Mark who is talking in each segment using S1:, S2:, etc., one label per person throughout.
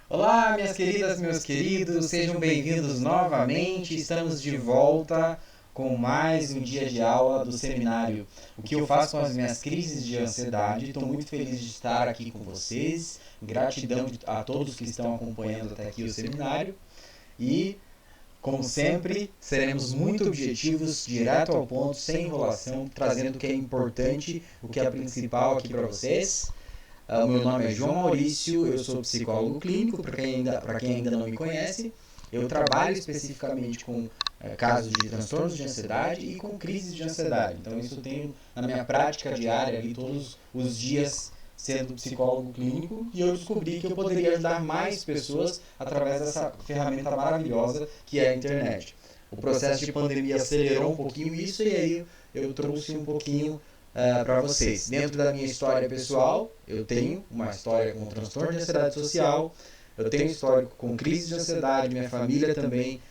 S1: Olá, minhas queridas, meus queridos, sejam bem-vindos novamente. Estamos de volta com mais um dia de aula do seminário. O que eu faço com as minhas crises de ansiedade. Estou muito feliz de estar aqui com vocês. Gratidão a todos que estão acompanhando até aqui o seminário. E, como sempre, seremos muito objetivos, direto ao ponto, sem enrolação, trazendo o que é importante, o que é principal aqui para vocês. O meu nome é João Maurício, eu sou psicólogo clínico, para quem ainda não me conhece. Eu trabalho especificamente com casos de transtornos de ansiedade e com crises de ansiedade. Então, isso eu tenho na minha prática diária, ali, todos os dias, sendo psicólogo clínico. E eu descobri que eu poderia ajudar mais pessoas através dessa ferramenta maravilhosa que é a internet. O processo de pandemia acelerou um pouquinho isso e aí eu trouxe um pouquinho para vocês. Dentro da minha história pessoal, eu tenho uma história com transtorno de ansiedade social, eu tenho histórico com crise de ansiedade, minha família também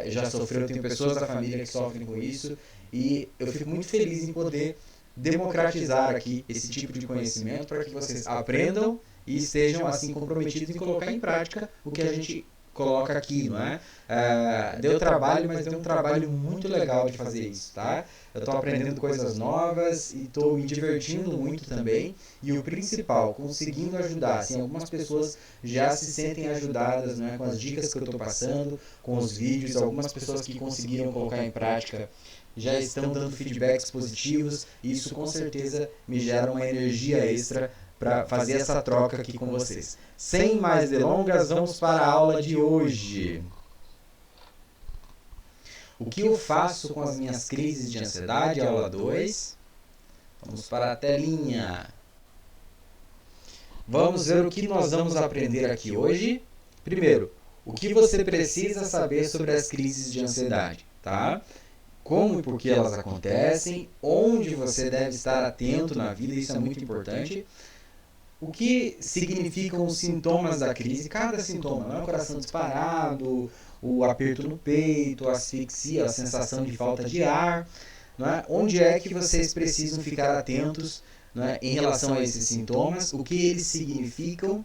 S1: já sofreu, eu tenho pessoas da família que sofrem com isso, e eu fico muito feliz em poder democratizar aqui esse tipo de conhecimento para que vocês aprendam e estejam assim comprometidos em colocar em prática o que a gente coloca aqui, não é? Deu trabalho, mas deu um trabalho muito legal de fazer isso, tá? Eu estou aprendendo coisas novas e estou me divertindo muito também. E o principal, conseguindo ajudar. Assim, algumas pessoas já se sentem ajudadas, né, com as dicas que eu estou passando, com os vídeos. Algumas pessoas que conseguiram colocar em prática já estão dando feedbacks positivos. E isso com certeza me gera uma energia extra para fazer essa troca aqui com vocês. Sem mais delongas, vamos para a aula de hoje. O que eu faço com as minhas crises de ansiedade, aula 2. Vamos para a telinha. Vamos ver o que nós vamos aprender aqui hoje. Primeiro, o que você precisa saber sobre as crises de ansiedade, tá? Como e por que elas acontecem, onde você deve estar atento na vida, isso é muito importante. O que significam os sintomas da crise? Cada sintoma, não é o coração disparado, o aperto no peito, a asfixia, a sensação de falta de ar. Não é? Onde é que vocês precisam ficar atentos, não é, em relação a esses sintomas, o que eles significam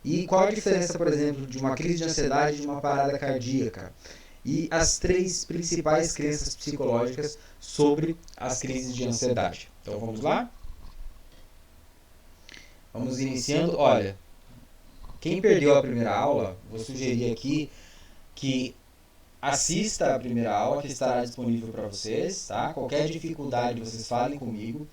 S1: e qual a diferença, por exemplo, de uma crise de ansiedade e de uma parada cardíaca. E as 3 principais crenças psicológicas sobre as crises de ansiedade. Então vamos lá? Vamos iniciando. Olha, quem perdeu a primeira aula, vou sugerir aqui que assista a primeira aula que estará disponível para vocês, tá? Qualquer dificuldade vocês falem comigo,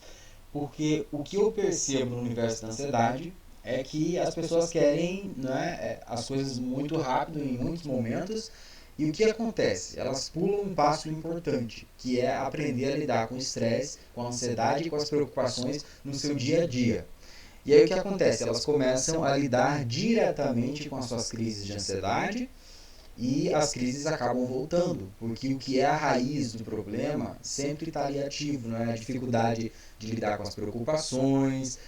S1: porque o que eu percebo no universo da ansiedade é que as pessoas querem, né, as coisas muito rápido em muitos momentos, e o que acontece? Elas pulam um passo importante, que é aprender a lidar com o estresse, com a ansiedade e com as preocupações no seu dia a dia. E aí o que acontece? Elas começam a lidar diretamente com as suas crises de ansiedade e as crises acabam voltando, porque o que é a raiz do problema sempre está ali ativo, não é? A dificuldade de lidar com as preocupações,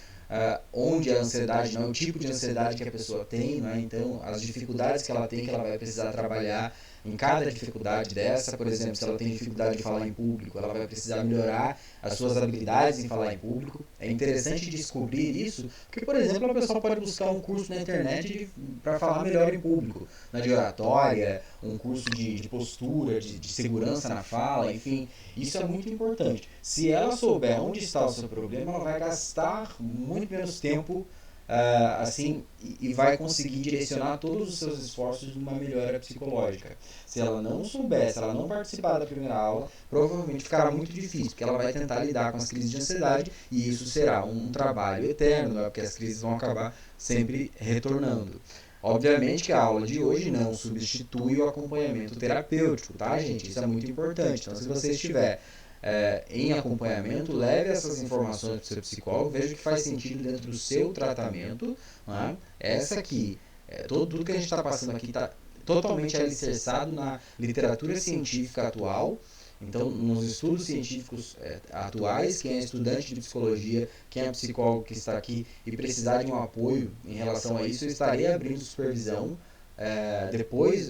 S1: onde a ansiedade não é o tipo de ansiedade que a pessoa tem, não é? Então as dificuldades que ela tem, que ela vai precisar trabalhar em cada dificuldade dessa. Por exemplo, se ela tem dificuldade de falar em público, ela vai precisar melhorar as suas habilidades em falar em público. É interessante descobrir isso, porque, por exemplo, a pessoa pode buscar um curso na internet para falar melhor em público, né, de oratória, um curso de postura, de segurança na fala, enfim. Isso é muito importante. Se ela souber onde está o seu problema, ela vai gastar muito menos tempo assim, e vai conseguir direcionar todos os seus esforços numa melhora psicológica. Se ela não souber, se ela não participar da primeira aula, provavelmente ficará muito difícil, porque ela vai tentar lidar com as crises de ansiedade e isso será um trabalho eterno, né? Porque as crises vão acabar sempre retornando. Obviamente que a aula de hoje não substitui o acompanhamento terapêutico, tá, gente? Isso é muito importante. Então, se você estiver em acompanhamento, leve essas informações para o seu psicólogo, veja o que faz sentido dentro do seu tratamento. Né? Essa aqui, tudo que a gente está passando aqui está totalmente alicerçado na literatura científica atual. Então, nos estudos científicos atuais, quem é estudante de psicologia, quem é psicólogo que está aqui e precisar de um apoio em relação a isso, eu estarei abrindo supervisão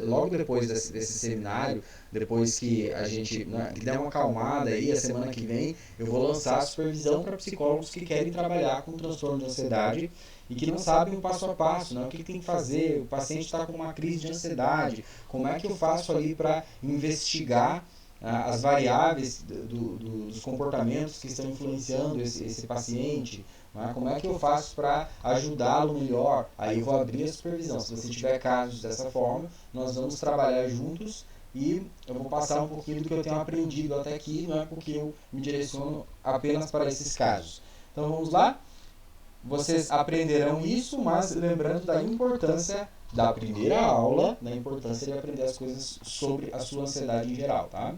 S1: logo depois desse seminário, depois que a gente que der uma acalmada aí, a semana que vem, eu vou lançar a supervisão para psicólogos que querem trabalhar com transtorno de ansiedade e que não sabem o passo a passo, né? O que tem que fazer, o paciente está com uma crise de ansiedade, como é que eu faço ali para investigar as variáveis dos comportamentos que estão influenciando esse paciente, né? Como é que eu faço para ajudá-lo melhor? Aí eu vou abrir a supervisão. Se você tiver casos dessa forma, nós vamos trabalhar juntos e eu vou passar um pouquinho do que eu tenho aprendido até aqui, não é porque eu me direciono apenas para esses casos. Então vamos lá? Vocês aprenderão isso, mas lembrando da importância da primeira aula, da importância de aprender as coisas sobre a sua ansiedade em geral, tá?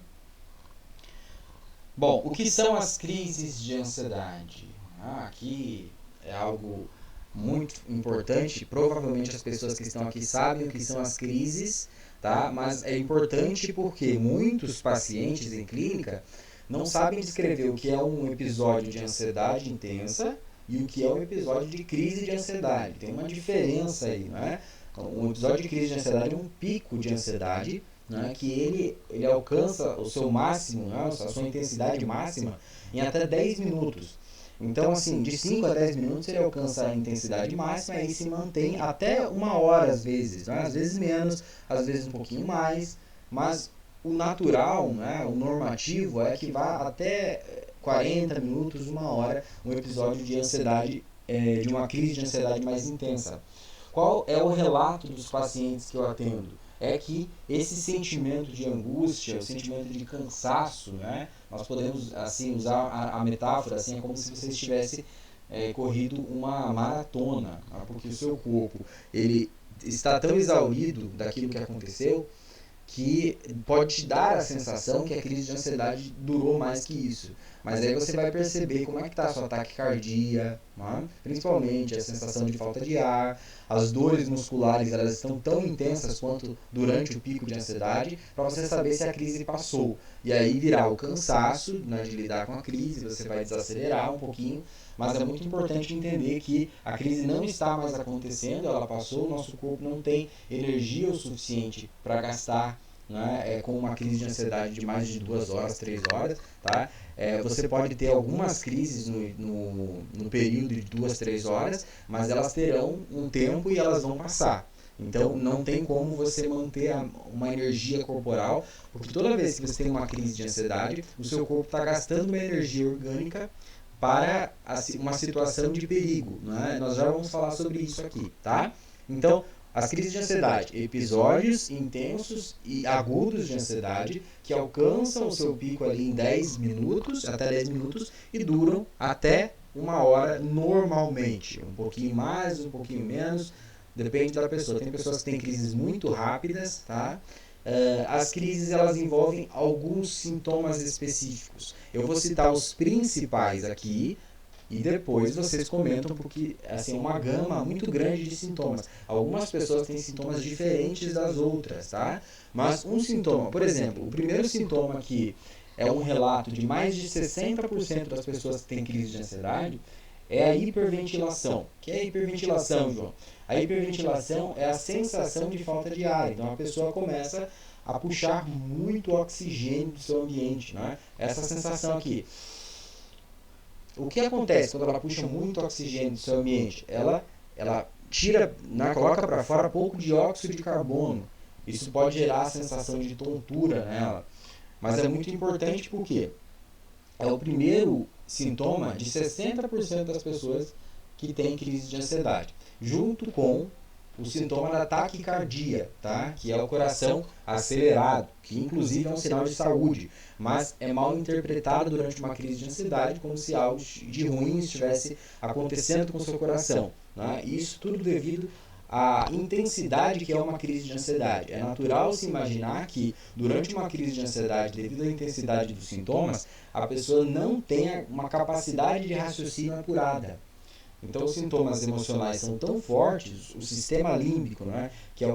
S1: Bom, o que são as crises de ansiedade? Aqui é algo muito importante. Provavelmente as pessoas que estão aqui sabem o que são as crises, tá? Mas é importante porque muitos pacientes em clínica não sabem descrever o que é um episódio de ansiedade intensa e o que é um episódio de crise de ansiedade. Tem uma diferença aí, não é? Um episódio de crise de ansiedade é um pico de ansiedade, né, que ele alcança o seu máximo, né, a sua intensidade máxima em até 10 minutos. Então, assim, de 5 a 10 minutos ele alcança a intensidade máxima e se mantém até 1 hora às vezes, né, às vezes menos, às vezes um pouquinho mais, mas o natural, né, o normativo é que vá até 40 minutos, 1 hora, um episódio de ansiedade, de uma crise de ansiedade mais intensa. Qual é o relato dos pacientes que eu atendo? É que esse sentimento de angústia, o sentimento de cansaço, né? Nós podemos assim usar a metáfora, assim, é como se você estivesse corrido uma maratona, né? Porque o seu corpo ele está tão exaurido daquilo que aconteceu que pode te dar a sensação que a crise de ansiedade durou mais que isso. Mas aí você vai perceber como é que está a sua taquicardia, né? Principalmente a sensação de falta de ar, as dores musculares, elas estão tão intensas quanto durante o pico de ansiedade, para você saber se a crise passou. E aí virá o cansaço, né, de lidar com a crise, você vai desacelerar um pouquinho, mas é muito importante entender que a crise não está mais acontecendo, ela passou, o nosso corpo não tem energia o suficiente para gastar, né, com uma crise de ansiedade de mais de 2 horas, 3 horas, tá? Você pode ter algumas crises no período de 2, 3 horas, mas elas terão um tempo e elas vão passar. Então não tem como você manter uma energia corporal, porque toda vez que você tem uma crise de ansiedade, o seu corpo está gastando uma energia orgânica para uma situação de perigo, né? Nós já vamos falar sobre isso aqui, tá? Então, as crises de ansiedade, episódios intensos e agudos de ansiedade que alcançam o seu pico ali em 10 minutos, até 10 minutos, e duram até 1 hora normalmente. Um pouquinho mais, um pouquinho menos, depende da pessoa. Tem pessoas que têm crises muito rápidas, tá? As crises elas envolvem alguns sintomas específicos. Eu vou citar os principais aqui, e depois vocês comentam, porque assim, é uma gama muito grande de sintomas. Algumas pessoas têm sintomas diferentes das outras, tá? Mas um sintoma, por exemplo, o primeiro sintoma que é um relato de mais de 60% das pessoas que têm crise de ansiedade é a hiperventilação. O que é a hiperventilação, João? A hiperventilação é a sensação de falta de ar. Então a pessoa começa a puxar muito oxigênio do seu ambiente, né? Essa sensação aqui. O que acontece quando ela puxa muito oxigênio do seu ambiente? Ela tira, né, coloca para fora pouco dióxido de carbono. Isso pode gerar a sensação de tontura nela. Mas é muito importante porque é o primeiro sintoma de 60% das pessoas que têm crise de ansiedade, junto com o sintoma da taquicardia, tá? Que é o coração acelerado, que inclusive é um sinal de saúde, mas é mal interpretado durante uma crise de ansiedade como se algo de ruim estivesse acontecendo com o seu coração, né? E isso tudo devido à intensidade que é uma crise de ansiedade. É natural se imaginar que durante uma crise de ansiedade, devido à intensidade dos sintomas, a pessoa não tenha uma capacidade de raciocínio apurada. Então, os sintomas emocionais são tão fortes, o sistema límbico, né, que é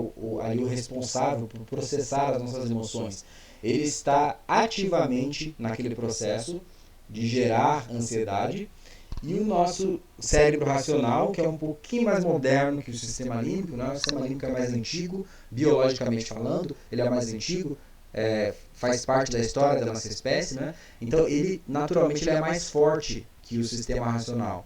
S1: ali o responsável por processar as nossas emoções, ele está ativamente naquele processo de gerar ansiedade E o nosso cérebro racional, que é um pouquinho mais moderno que o sistema límbico, né? O sistema límbico é mais antigo, biologicamente falando, ele é mais antigo, faz parte da história da nossa espécie, né? Então, ele, naturalmente, ele é mais forte que o sistema racional.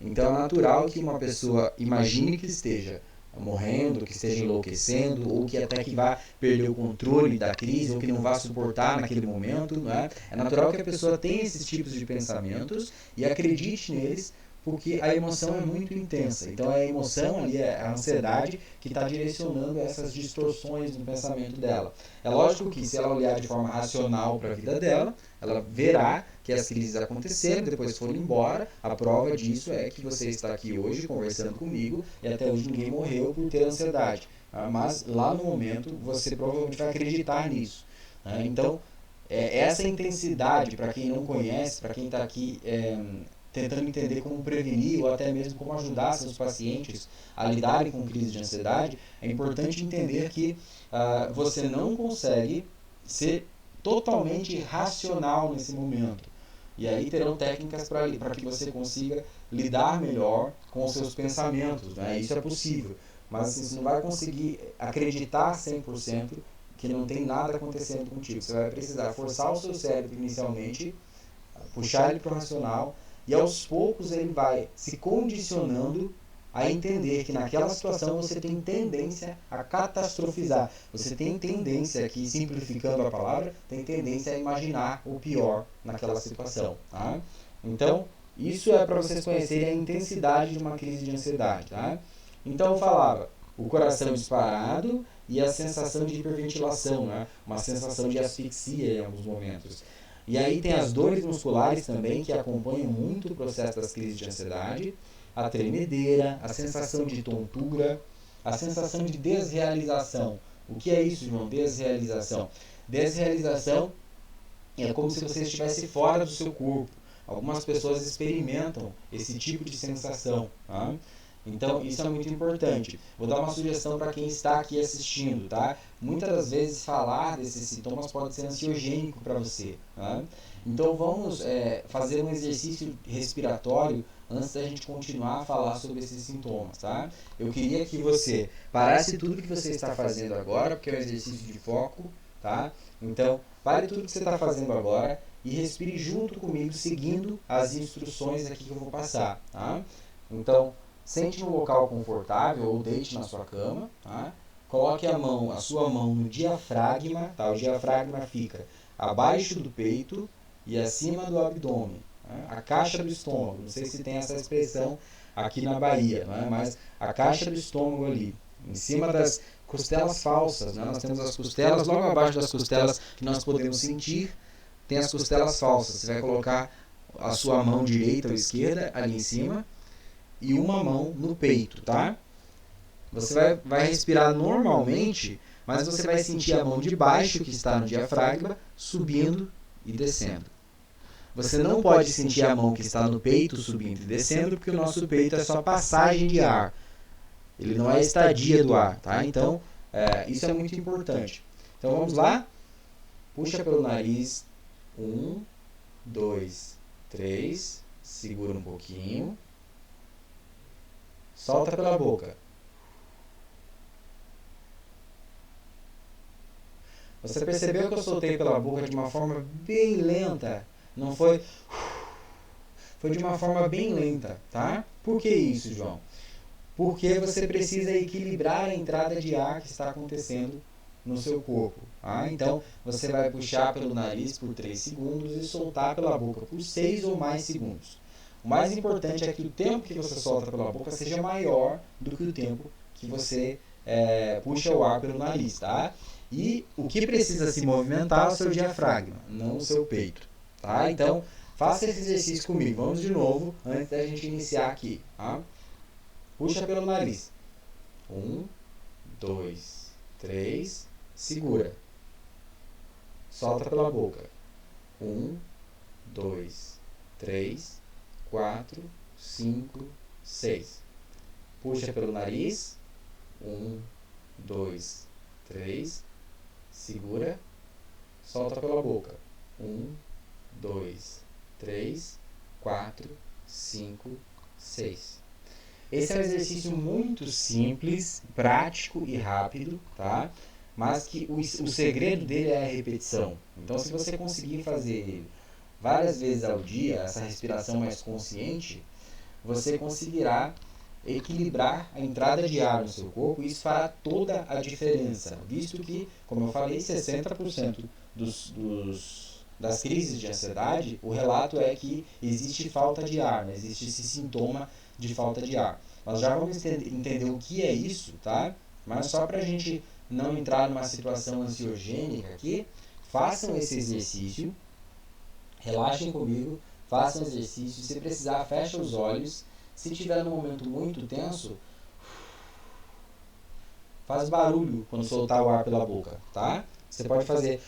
S1: Então, é natural que uma pessoa imagine que esteja morrendo, que esteja enlouquecendo, ou que até que vá perder o controle da crise, ou que não vá suportar naquele momento, né? É natural que a pessoa tenha esses tipos de pensamentos e acredite neles, porque a emoção é muito intensa. Então a emoção ali é a ansiedade que está direcionando essas distorções no pensamento dela. É lógico que se ela olhar de forma racional para a vida dela, ela verá que as crises aconteceram, depois foram embora. A prova disso é que você está aqui hoje conversando comigo e até hoje ninguém morreu por ter ansiedade. Mas lá no momento você provavelmente vai acreditar nisso. Então, essa intensidade, para quem não conhece, para quem está aqui tentando entender como prevenir ou até mesmo como ajudar seus pacientes a lidarem com crise de ansiedade, é importante entender que você não consegue ser totalmente racional nesse momento. E aí terão técnicas para que você consiga lidar melhor com os seus pensamentos, né? Isso é possível, mas assim, você não vai conseguir acreditar 100% que não tem nada acontecendo contigo. Você vai precisar forçar o seu cérebro inicialmente, puxar ele para o racional, e aos poucos ele vai se condicionando a entender que naquela situação você tem tendência a catastrofizar. Você tem tendência, aqui simplificando a palavra, tem tendência a imaginar o pior naquela situação. Tá? Então, isso é para vocês conhecerem a intensidade de uma crise de ansiedade. Tá? Então eu falava, o coração disparado e a sensação de hiperventilação, né? Uma sensação de asfixia em alguns momentos. E aí tem as dores musculares também, que acompanham muito o processo das crises de ansiedade, a tremedeira, a sensação de tontura, a sensação de desrealização. O que é isso, João? Desrealização. Desrealização é como se você estivesse fora do seu corpo. Algumas pessoas experimentam esse tipo de sensação. Tá? Então, isso é muito importante. Vou dar uma sugestão para quem está aqui assistindo, tá? Muitas das vezes falar desses sintomas pode ser ansiogênico para você, tá? Então, vamos fazer um exercício respiratório antes da gente continuar a falar sobre esses sintomas, tá? Eu queria que você parasse tudo que você está fazendo agora, porque é um exercício de foco, tá? Então, pare tudo que você está fazendo agora e respire junto comigo, seguindo as instruções aqui que eu vou passar, tá? Então, sente no local confortável ou deite na sua cama, tá? Coloque a sua mão no diafragma, tá? O diafragma fica abaixo do peito e acima do abdômen, tá? A caixa do estômago, não sei se tem essa expressão aqui na Bahia, né? Mas a caixa do estômago ali, em cima das costelas falsas, né? Nós temos as costelas, logo abaixo das costelas que nós podemos sentir, tem as costelas falsas. Você vai colocar a sua mão direita ou esquerda ali em cima e uma mão no peito, tá? Você vai respirar normalmente, mas você vai sentir a mão de baixo, que está no diafragma, subindo e descendo. Você não pode sentir a mão que está no peito subindo e descendo, porque o nosso peito é só passagem de ar. Ele não é estadia do ar, tá? Então, isso é muito importante. Então, vamos lá? Puxa pelo nariz. 1, 2, 3. Segura um pouquinho. Solta pela boca. Você percebeu que eu soltei pela boca de uma forma bem lenta? Não foi... Foi de uma forma bem lenta, tá? Por que isso, João? Porque você precisa equilibrar a entrada de ar que está acontecendo no seu corpo. Tá? Então, você vai puxar pelo nariz por 3 segundos e soltar pela boca por 6 ou mais segundos. O mais importante é que o tempo que você solta pela boca seja maior do que o tempo que você puxa o ar pelo nariz, tá? E o que precisa se movimentar é o seu diafragma, não o seu peito, tá? Então, faça esse exercício comigo. Vamos de novo, antes da gente iniciar aqui, tá? Puxa pelo nariz. 1, 2, 3. Segura. Solta pela boca. 1, 2, 3, 4, 5, 6. Puxa pelo nariz. 1, 2, 3. Segura. Solta pela boca. 1, 2, 3, 4, 5, 6. Esse é um exercício muito simples, prático e rápido, tá? Mas que o segredo dele é a repetição. Então, se você conseguir fazer ele várias vezes ao dia, essa respiração mais consciente, você conseguirá equilibrar a entrada de ar no seu corpo e isso fará toda a diferença, visto que, como eu falei, 60% das crises de ansiedade, o relato é que existe falta de ar, né? Existe esse sintoma de falta de ar. Nós já vamos entender o que é isso, tá? Mas só para a gente não entrar numa situação ansiogênica aqui, façam esse exercício, relaxem comigo, façam o exercício. Se precisar, fecha os olhos. Se tiver num momento muito tenso, faz barulho quando soltar o ar pela boca, tá? Você pode fazer.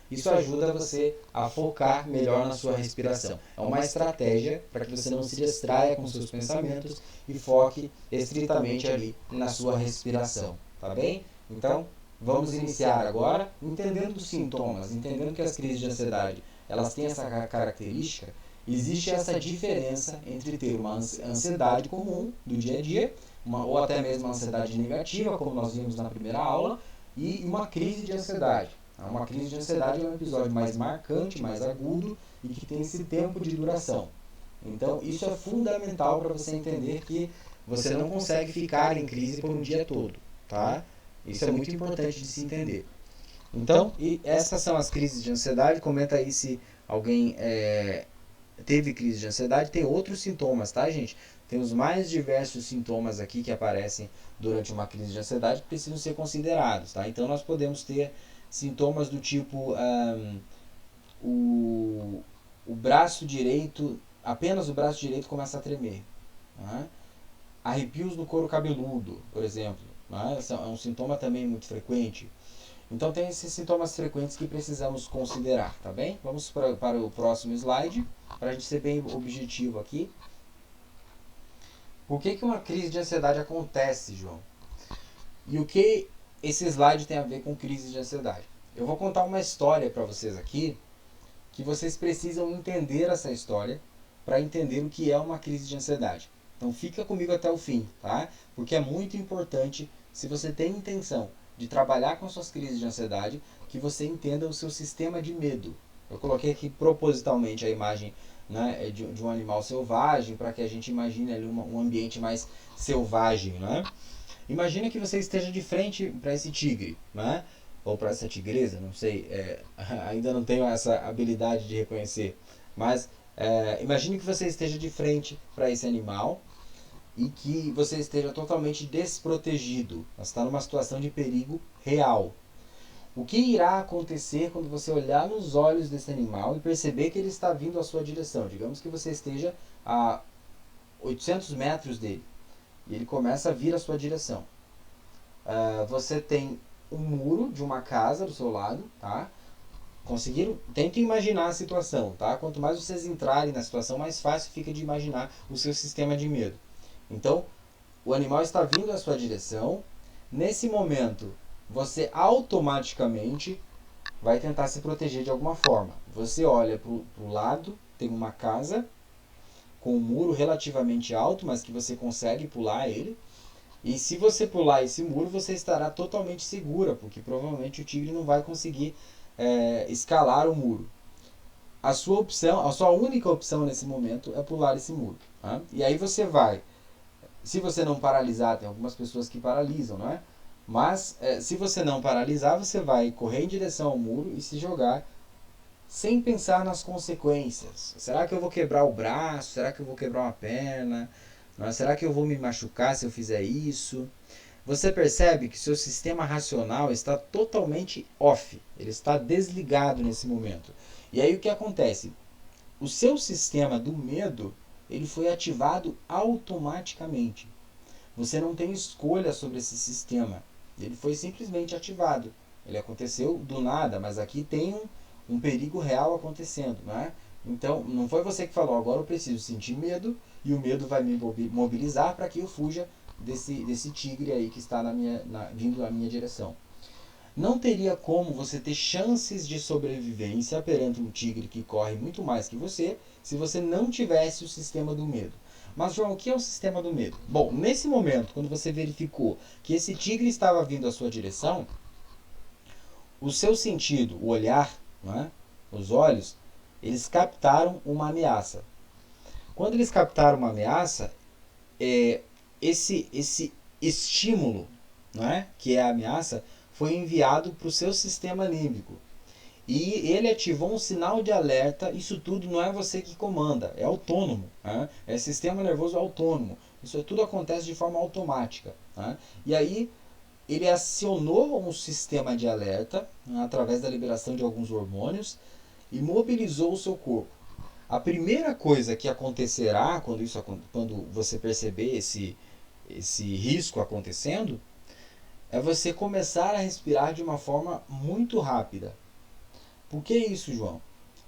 S1: Isso ajuda você a focar melhor na sua respiração. É uma estratégia para que você não se distraia com seus pensamentos e foque estritamente ali na sua respiração, tá bem? Então, vamos iniciar agora entendendo os sintomas, entendendo que as crises de ansiedade, elas têm essa característica. Existe essa diferença entre ter uma ansiedade comum do dia a dia, ou até mesmo uma ansiedade negativa, como nós vimos na primeira aula, e uma crise de ansiedade. Uma crise de ansiedade é um episódio mais marcante, mais agudo e que tem esse tempo de duração. Então, isso é fundamental para você entender que você não consegue ficar em crise por um dia todo, tá? Isso é muito importante de se entender. Então, e essas são as crises de ansiedade. Comenta aí se alguém teve crise de ansiedade. Tem outros sintomas, tá, gente? Tem os mais diversos sintomas aqui que aparecem durante uma crise de ansiedade que precisam ser considerados, tá? Então, nós podemos ter sintomas do tipo o braço direito, apenas o braço direito começa a tremer, né? Arrepios no couro cabeludo, por exemplo, né? É um sintoma também muito frequente. Então tem esses sintomas frequentes que precisamos considerar, tá bem? Vamos para o próximo slide, para a gente ser bem objetivo aqui. Por que uma crise de ansiedade acontece, João? E o que esse slide tem a ver com crise de ansiedade? Eu vou contar uma história para vocês aqui, que vocês precisam entender essa história para entender o que é uma crise de ansiedade. Então fica comigo até o fim, tá? Porque é muito importante, se você tem intenção de trabalhar com suas crises de ansiedade, que você entenda o seu sistema de medo. Eu coloquei aqui propositalmente a imagem, né, de um animal selvagem, para que a gente imagine ali um ambiente mais selvagem, né? Imagina que você esteja de frente para esse tigre, né? Ou para essa tigresa, não sei, ainda não tenho essa habilidade de reconhecer, mas imagine que você esteja de frente para esse animal e que você esteja totalmente desprotegido, você está numa situação de perigo real. O que irá acontecer quando você olhar nos olhos desse animal e perceber que ele está vindo à sua direção? Digamos que você esteja a 800 metros dele e ele começa a vir à sua direção. Você tem um muro de uma casa do seu lado, tá? Conseguiram? Tentem imaginar a situação, tá? Quanto mais vocês entrarem na situação, mais fácil fica de imaginar o seu sistema de medo. Então, o animal está vindo à sua direção. Nesse momento, você automaticamente vai tentar se proteger de alguma forma. Você olha para o lado, tem uma casa com um muro relativamente alto, mas que você consegue pular ele. E se você pular esse muro, você estará totalmente segura, porque provavelmente o tigre não vai conseguir escalar o muro. A sua única opção nesse momento é pular esse muro. Tá? E aí você vai, se você não paralisar, tem algumas pessoas que paralisam, não é? Mas se você não paralisar, você vai correr em direção ao muro e se jogar sem pensar nas consequências. Será que eu vou quebrar o braço? Será que eu vou quebrar uma perna? Será que eu vou me machucar se eu fizer isso? Você percebe que seu sistema racional está totalmente off. Ele está desligado nesse momento. E aí o que acontece? O seu sistema do medo, ele foi ativado automaticamente. Você não tem escolha sobre esse sistema. Ele foi simplesmente ativado. Ele aconteceu do nada, mas aqui tem um perigo real acontecendo, né? Então, não foi você que falou, agora eu preciso sentir medo e o medo vai me mobilizar para que eu fuja desse tigre aí que está vindo na minha direção. Não teria como você ter chances de sobrevivência perante um tigre que corre muito mais que você, se você não tivesse o sistema do medo. Mas, João, o que é o sistema do medo? Bom, nesse momento, quando você verificou que esse tigre estava vindo à sua direção, o seu sentido, o olhar, né, os olhos, eles captaram uma ameaça. Quando eles captaram uma ameaça, esse estímulo, né, que é a ameaça, foi enviado para o seu sistema límbico. E ele ativou um sinal de alerta. Isso tudo não é você que comanda, é autônomo. Né? É sistema nervoso autônomo. Isso tudo acontece de forma automática. Né? E aí ele acionou um sistema de alerta, né, através da liberação de alguns hormônios, e mobilizou o seu corpo. A primeira coisa que acontecerá quando você perceber esse risco acontecendo é você começar a respirar de uma forma muito rápida. Por que isso, João?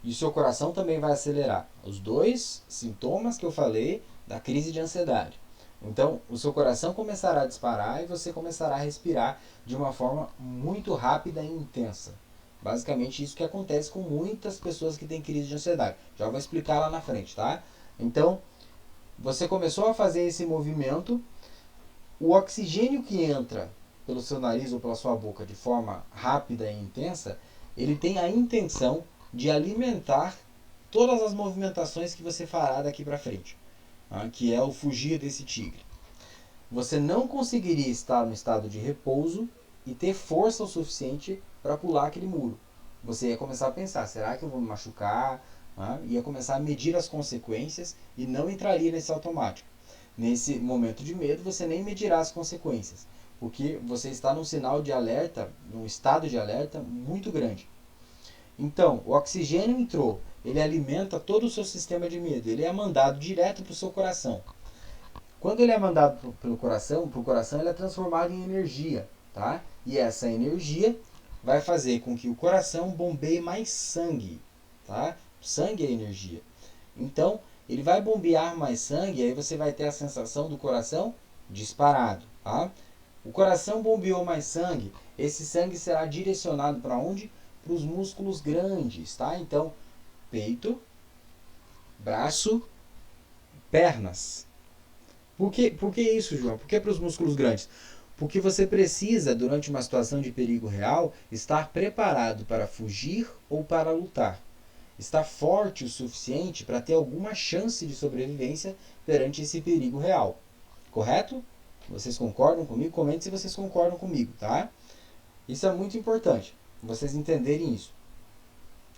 S1: E o seu coração também vai acelerar. Os dois sintomas que eu falei da crise de ansiedade. Então, o seu coração começará a disparar e você começará a respirar de uma forma muito rápida e intensa. Basicamente, isso que acontece com muitas pessoas que têm crise de ansiedade. Já vou explicar lá na frente, tá? Então, você começou a fazer esse movimento, o oxigênio que entra pelo seu nariz ou pela sua boca de forma rápida e intensa, ele tem a intenção de alimentar todas as movimentações que você fará daqui para frente, tá? Que é o fugir desse tigre. Você não conseguiria estar no estado de repouso e ter força o suficiente para pular aquele muro. Você ia começar a pensar, será que eu vou me machucar? Ia começar a medir as consequências e não entraria nesse automático. Nesse momento de medo, você nem medirá as consequências, porque você está num sinal de alerta, num estado de alerta muito grande. Então, o oxigênio entrou, ele alimenta todo o seu sistema de medo, ele é mandado direto para o seu coração. Quando ele é mandado pelo coração, para o coração ele é transformado em energia, tá? E essa energia vai fazer com que o coração bombeie mais sangue, tá? Sangue é energia. Então, ele vai bombear mais sangue, aí você vai ter a sensação do coração disparado, tá? O coração bombeou mais sangue, esse sangue será direcionado para onde? Para os músculos grandes, tá? Então, peito, braço, pernas. Por que isso, João? Por que para os músculos grandes? Porque você precisa, durante uma situação de perigo real, estar preparado para fugir ou para lutar. Estar forte o suficiente para ter alguma chance de sobrevivência perante esse perigo real. Correto? Vocês concordam comigo? Comente se vocês concordam comigo, tá? Isso é muito importante, vocês entenderem isso.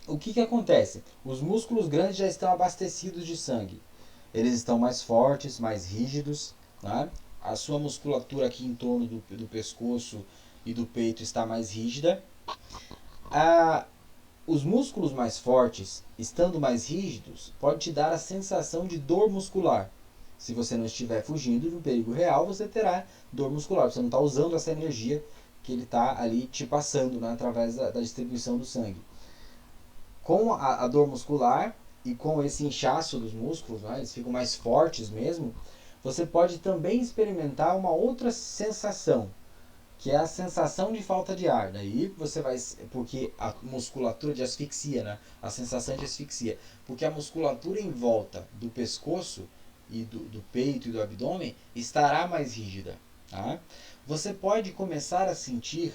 S1: O que acontece? Os músculos grandes já estão abastecidos de sangue. Eles estão mais fortes, mais rígidos, né? A sua musculatura aqui em torno do pescoço e do peito está mais rígida. Os músculos mais fortes, estando mais rígidos, pode te dar a sensação de dor muscular. Se você não estiver fugindo de um perigo real, você terá dor muscular. Você não está usando essa energia que ele está ali te passando, né, através da distribuição do sangue. Com a dor muscular e com esse inchaço dos músculos, né, eles ficam mais fortes mesmo, você pode também experimentar uma outra sensação, que é a sensação de falta de ar. Daí você vai, porque a musculatura de asfixia, né? A sensação de asfixia, porque a musculatura em volta do pescoço e do peito e do abdômen estará mais rígida, tá? Você pode começar a sentir,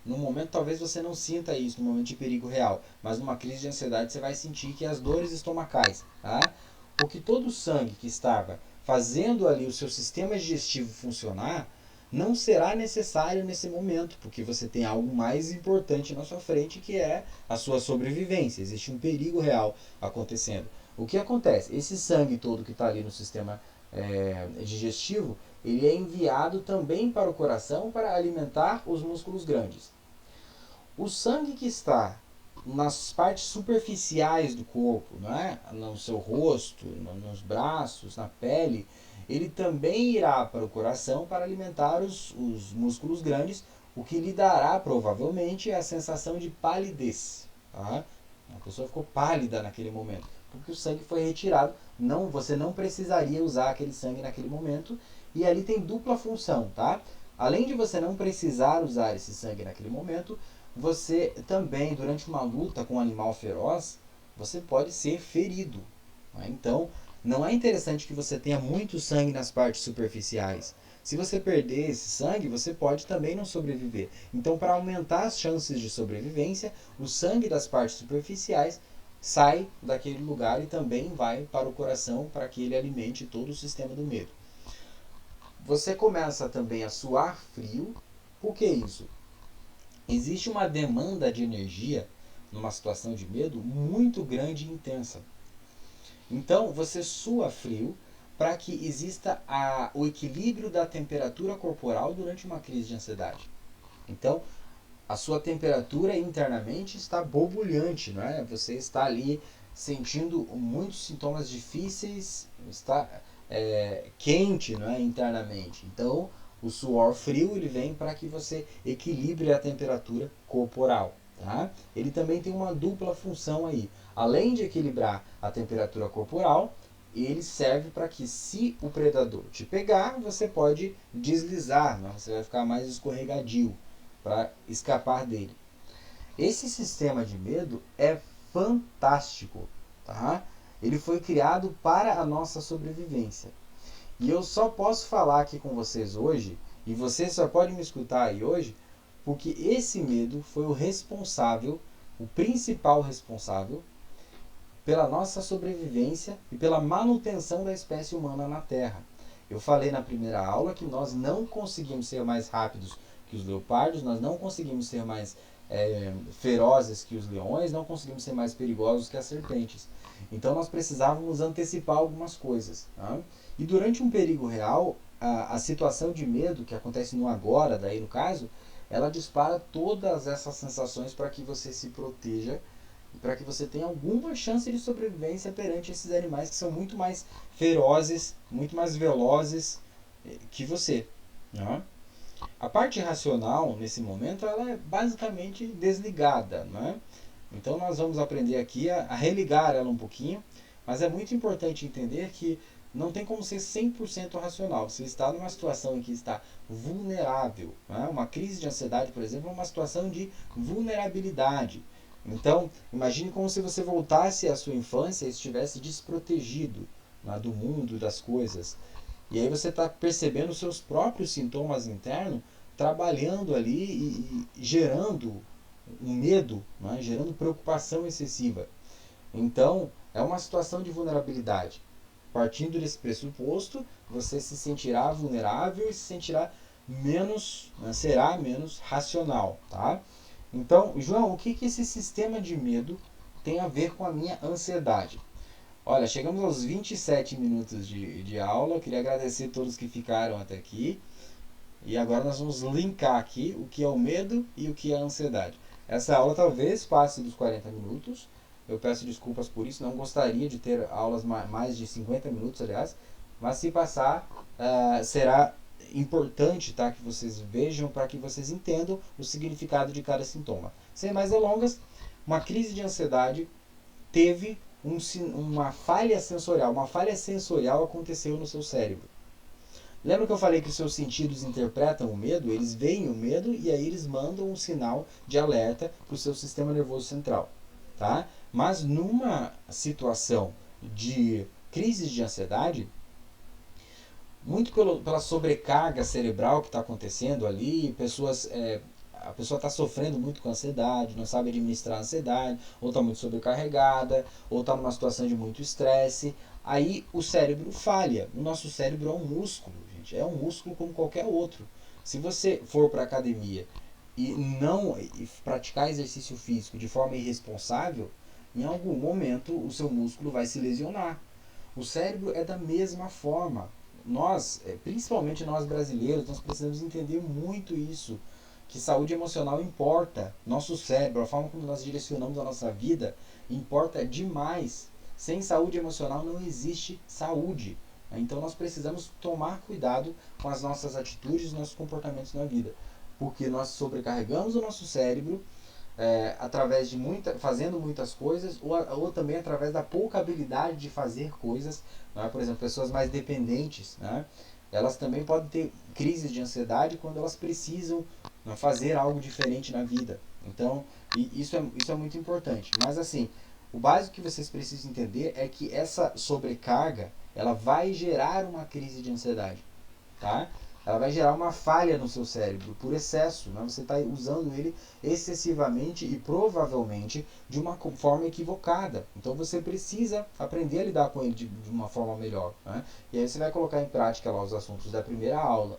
S1: no momento talvez você não sinta isso no momento de perigo real, mas numa crise de ansiedade você vai sentir que as dores estomacais, tá? Porque todo o sangue que estava fazendo ali o seu sistema digestivo funcionar não será necessário nesse momento, porque você tem algo mais importante na sua frente, que é a sua sobrevivência. Existe um perigo real acontecendo. O que acontece? Esse sangue todo que está ali no sistema digestivo, ele é enviado também para o coração para alimentar os músculos grandes. O sangue que está nas partes superficiais do corpo, né? No seu rosto, nos braços, na pele, ele também irá para o coração para alimentar os músculos grandes, o que lhe dará provavelmente a sensação de palidez. Tá? A pessoa ficou pálida naquele momento, porque o sangue foi retirado. Você não precisaria usar aquele sangue naquele momento, e ali tem dupla função, tá? além de você não precisar usar esse sangue naquele momento, você também, durante uma luta com um animal feroz, você pode ser ferido. Né? Então, não é interessante que você tenha muito sangue nas partes superficiais. Se você perder esse sangue, você pode também não sobreviver. Então, para aumentar as chances de sobrevivência, o sangue das partes superficiais sai daquele lugar e também vai para o coração para que ele alimente todo o sistema do medo. Você começa também a suar frio. Por que isso? Existe uma demanda de energia numa situação de medo muito grande e intensa. Então você sua frio para que exista o equilíbrio da temperatura corporal durante uma crise de ansiedade. Então a sua temperatura internamente está borbulhante, não é? Você está ali sentindo muitos sintomas difíceis, está quente, não é? Internamente. Então o suor frio ele vem para que você equilibre a temperatura corporal. Tá? Ele também tem uma dupla função aí. Além de equilibrar a temperatura corporal, ele serve para que, se o predador te pegar, você pode deslizar, né? Você vai ficar mais escorregadio para escapar dele. Esse sistema de medo é fantástico. Tá? Ele foi criado para a nossa sobrevivência. E eu só posso falar aqui com vocês hoje, e você só pode me escutar aí hoje, porque esse medo foi o responsável, o principal responsável, pela nossa sobrevivência e pela manutenção da espécie humana na Terra. Eu falei na primeira aula que nós não conseguimos ser mais rápidos que os leopardos, nós não conseguimos ser mais ferozes que os leões, não conseguimos ser mais perigosos que as serpentes. Então nós precisávamos antecipar algumas coisas. Tá? E durante um perigo real, a situação de medo que acontece no agora, daí no caso, ela dispara todas essas sensações para que você se proteja e para que você tenha alguma chance de sobrevivência perante esses animais que são muito mais ferozes, muito mais velozes que você. Né? A parte racional, nesse momento, ela é basicamente desligada. Né? Então nós vamos aprender aqui a religar ela um pouquinho, mas é muito importante entender que não tem como ser 100% racional. Você está numa situação em que está vulnerável. Né? Uma crise de ansiedade, por exemplo, é uma situação de vulnerabilidade. Então, imagine como se você voltasse à sua infância e estivesse desprotegido, né, do mundo, das coisas. E aí você está percebendo os seus próprios sintomas internos trabalhando ali e gerando um medo, né, gerando preocupação excessiva. Então, é uma situação de vulnerabilidade. Partindo desse pressuposto, você se sentirá vulnerável e se sentirá menos, né, será menos racional. Tá? Então, João, o que esse sistema de medo tem a ver com a minha ansiedade? Olha, chegamos aos 27 minutos de aula. Eu queria agradecer a todos que ficaram até aqui. E agora nós vamos linkar aqui o que é o medo e o que é a ansiedade. Essa aula talvez passe dos 40 minutos. Eu peço desculpas por isso. Não gostaria de ter aulas mais de 50 minutos, aliás. Mas se passar, será importante, tá, que vocês vejam para que vocês entendam o significado de cada sintoma. Sem mais delongas, uma crise de ansiedade teve uma falha sensorial. Uma falha sensorial aconteceu no seu cérebro. Lembra que eu falei que os seus sentidos interpretam o medo? Eles veem o medo e aí eles mandam um sinal de alerta para o seu sistema nervoso central. Tá? Mas numa situação de crise de ansiedade, muito pela sobrecarga cerebral que está acontecendo ali, a pessoa está sofrendo muito com ansiedade, não sabe administrar a ansiedade, ou está muito sobrecarregada, ou está numa situação de muito estresse, aí o cérebro falha. O nosso cérebro é um músculo, gente, é um músculo como qualquer outro. Se você for para a academia e não praticar exercício físico de forma irresponsável, em algum momento o seu músculo vai se lesionar. O cérebro é da mesma forma. Nós, principalmente nós brasileiros, nós precisamos entender muito isso, que saúde emocional importa. Nosso cérebro, a forma como nós direcionamos a nossa vida, importa demais. Sem saúde emocional não existe saúde. Então nós precisamos tomar cuidado com as nossas atitudes, nossos comportamentos na vida, porque nós sobrecarregamos o nosso cérebro através de fazendo muitas coisas, ou também através da pouca habilidade de fazer coisas, né? Por exemplo, pessoas mais dependentes, né? elas também podem ter crises de ansiedade quando elas precisam, né, fazer algo diferente na vida. Então, isso é muito importante. Mas assim, o básico que vocês precisam entender é que essa sobrecarga, ela vai gerar uma crise de ansiedade, tá? Ela vai gerar uma falha no seu cérebro por excesso, né? Você está usando ele excessivamente e provavelmente de uma forma equivocada. Então você precisa aprender a lidar com ele de uma forma melhor, né? E aí você vai colocar em prática lá os assuntos da primeira aula.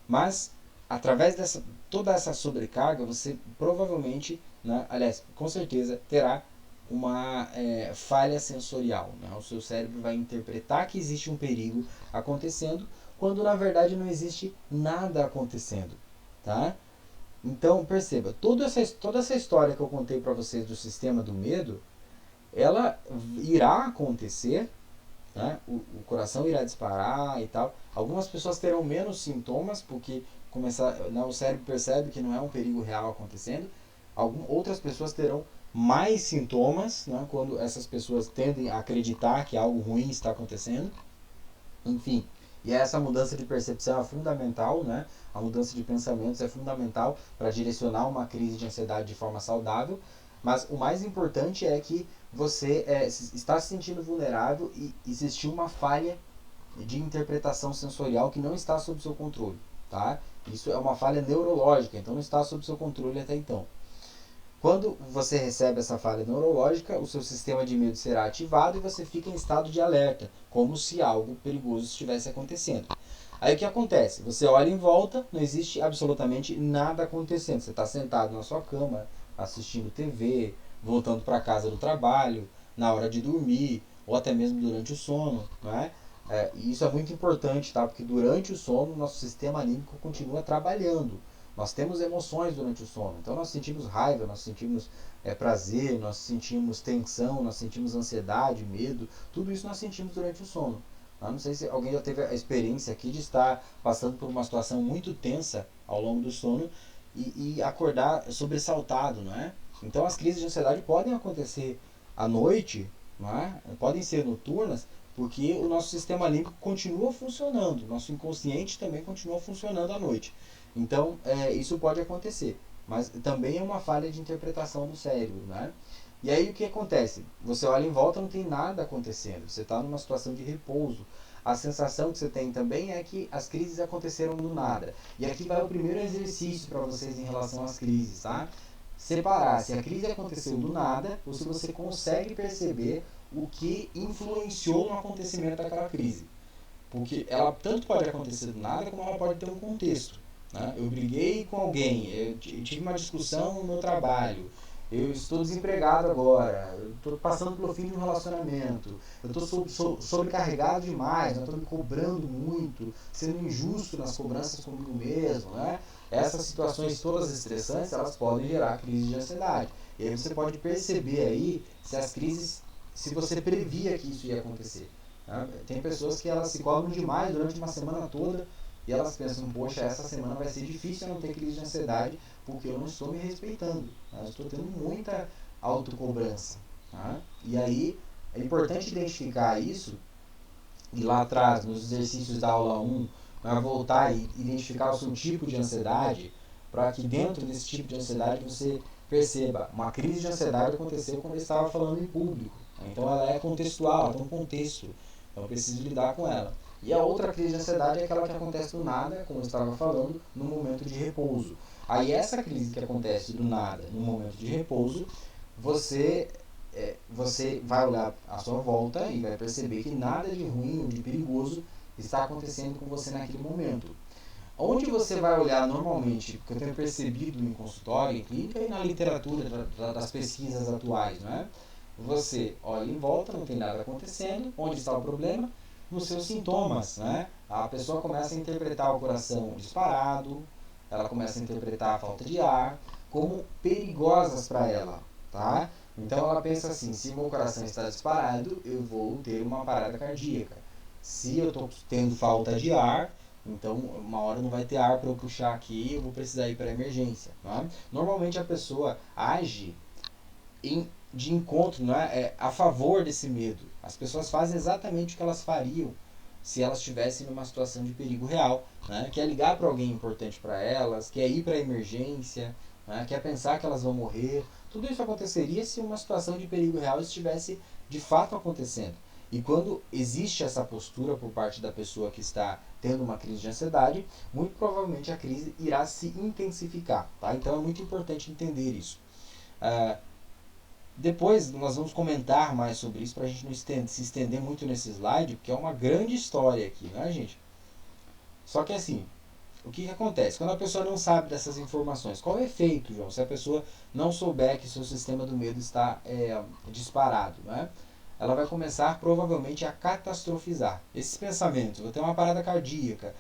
S1: Mas através dessa toda essa sobrecarga, você provavelmente, né, aliás, com certeza terá uma falha sensorial, né? O seu cérebro vai interpretar que existe um perigo acontecendo quando na verdade não existe nada acontecendo, tá? Então perceba, toda essa história que eu contei para vocês do sistema do medo, ela irá acontecer, né? O coração irá disparar e tal. Algumas pessoas terão menos sintomas porque né, o cérebro percebe que não é um perigo real acontecendo. Outras pessoas terão mais sintomas, né, quando essas pessoas tendem a acreditar que algo ruim está acontecendo. Enfim, e essa mudança de percepção é fundamental, né? A mudança de pensamentos é fundamental para direcionar uma crise de ansiedade de forma saudável. Mas o mais importante é que você está se sentindo vulnerável e existiu uma falha de interpretação sensorial que não está sob seu controle, tá? Isso é uma falha neurológica, então não está sob seu controle até então. Quando você recebe essa falha neurológica, o seu sistema de medo será ativado e você fica em estado de alerta, como se algo perigoso estivesse acontecendo. Aí o que acontece? Você olha em volta, não existe absolutamente nada acontecendo. Você está sentado na sua cama, assistindo TV, voltando para casa do trabalho, na hora de dormir, ou até mesmo durante o sono, não é? E isso é muito importante, tá? Porque durante o sono, nosso sistema anímico continua trabalhando. Nós temos emoções durante o sono, então nós sentimos raiva, nós sentimos prazer, nós sentimos tensão, nós sentimos ansiedade, medo, tudo isso nós sentimos durante o sono. Eu não sei se alguém já teve a experiência aqui de estar passando por uma situação muito tensa ao longo do sono e acordar sobressaltado, não é? Então as crises de ansiedade podem acontecer à noite, não é? Podem ser noturnas, porque o nosso sistema límbico continua funcionando, nosso inconsciente também continua funcionando à noite. Então, isso pode acontecer, mas também é uma falha de interpretação do cérebro, né? E aí o que acontece? Você olha em volta, não tem nada acontecendo, você está numa situação de repouso. A sensação que você tem também é que as crises aconteceram do nada. E aqui vai o primeiro exercício para vocês em relação às crises, tá? Separar se a crise aconteceu do nada ou se você consegue perceber o que influenciou no acontecimento daquela crise. Porque ela tanto pode acontecer do nada como ela pode ter um contexto, né? Eu briguei com alguém, eu tive uma discussão no meu trabalho, eu estou desempregado agora, eu estou passando pelo fim de um relacionamento, eu estou sobrecarregado demais, eu estou me cobrando muito, sendo injusto nas cobranças comigo mesmo, né? Essas situações todas estressantes, elas podem gerar crise de ansiedade. E aí você pode perceber aí se as crises, se você previa que isso ia acontecer. Tem pessoas que elas se cobram demais durante uma semana toda e elas pensam, poxa, essa semana vai ser difícil eu não ter crise de ansiedade porque eu não estou me respeitando, eu estou tendo muita autocobrança. E aí é importante identificar isso e lá atrás, nos exercícios da aula 1, voltar e identificar o seu tipo de ansiedade para que dentro desse tipo de ansiedade você perceba, uma crise de ansiedade aconteceu quando eu estava falando em público. Então ela é contextual, ela tem um contexto. Então eu preciso lidar com ela. E a outra crise de ansiedade é aquela que acontece do nada, como eu estava falando, no momento de repouso. Aí essa crise que acontece do nada, no momento de repouso, você vai olhar à sua volta e vai perceber que nada de ruim ou de perigoso está acontecendo com você naquele momento. Onde você vai olhar normalmente, porque eu tenho percebido em consultório, em clínica e na literatura das pesquisas atuais, não é? Você olha em volta, não tem nada acontecendo, onde está o problema? Nos seus sintomas, né? A pessoa começa a interpretar o coração disparado, ela começa a interpretar a falta de ar como perigosas para ela, tá? Então ela pensa assim, se meu coração está disparado, eu vou ter uma parada cardíaca. Se eu estou tendo falta de ar, então uma hora não vai ter ar para eu puxar aqui, eu vou precisar ir para a emergência. Né? Normalmente a pessoa age de encontro, a favor desse medo. As pessoas fazem exatamente o que elas fariam se elas estivessem numa situação de perigo real, né? Quer ligar para alguém importante para elas, quer ir para a emergência, né? Quer pensar que elas vão morrer. Tudo isso aconteceria se uma situação de perigo real estivesse de fato acontecendo. E quando existe essa postura por parte da pessoa que está tendo uma crise de ansiedade, muito provavelmente a crise irá se intensificar. Tá? Então é muito importante entender isso. Depois nós vamos comentar mais sobre isso para a gente não se estender muito nesse slide, porque é uma grande história aqui, né, gente? Só que assim, o que acontece? Quando a pessoa não sabe dessas informações, qual é o efeito, João, se a pessoa não souber que seu sistema do medo está disparado, né? Ela vai começar provavelmente a catastrofizar. Esses pensamentos, vou ter uma parada cardíaca,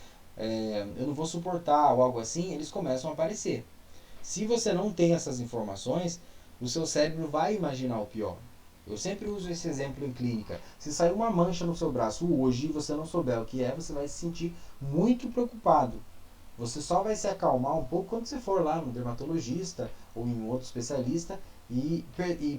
S1: eu não vou suportar ou algo assim, eles começam a aparecer. Se você não tem essas informações, o seu cérebro vai imaginar o pior. Eu sempre uso esse exemplo em clínica. Se sair uma mancha no seu braço hoje e você não souber o que é, você vai se sentir muito preocupado. Você só vai se acalmar um pouco quando você for lá no dermatologista ou em outro especialista e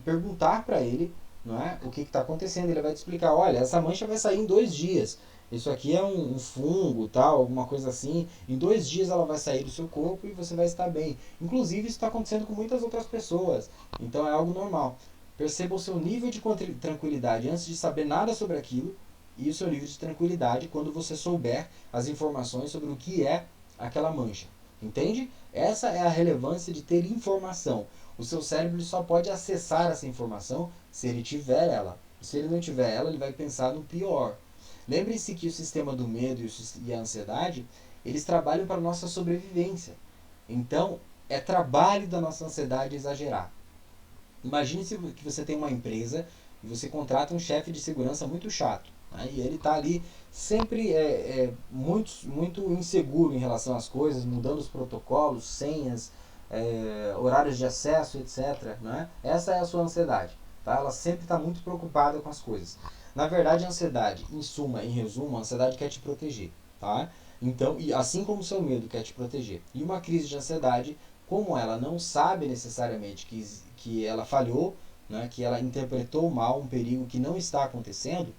S1: perguntar para ele, não é, o que está acontecendo. Ele vai te explicar, olha, essa mancha vai sair em 2 dias. Isso aqui é um fungo, tal, alguma coisa assim. Em 2 dias ela vai sair do seu corpo e você vai estar bem. Inclusive isso está acontecendo com muitas outras pessoas. Então é algo normal. Perceba o seu nível de tranquilidade antes de saber nada sobre aquilo e o seu nível de tranquilidade quando você souber as informações sobre o que é aquela mancha. Entende? Essa é a relevância de ter informação. O seu cérebro só pode acessar essa informação se ele tiver ela. Se ele não tiver ela, ele vai pensar no pior. Lembre-se que o sistema do medo e a ansiedade, eles trabalham para a nossa sobrevivência. Então, é trabalho da nossa ansiedade exagerar. Imagine que você tem uma empresa e você contrata um chefe de segurança muito chato. Né? E ele está ali sempre muito inseguro em relação às coisas, mudando os protocolos, senhas, horários de acesso, etc. Né? Essa é a sua ansiedade. Tá? Ela sempre está muito preocupada com as coisas. Na verdade, a ansiedade, em resumo, a ansiedade quer te proteger. Tá? Então, e assim como o seu medo quer te proteger. E uma crise de ansiedade, como ela não sabe necessariamente que ela falhou, né, que ela interpretou mal um perigo que não está acontecendo,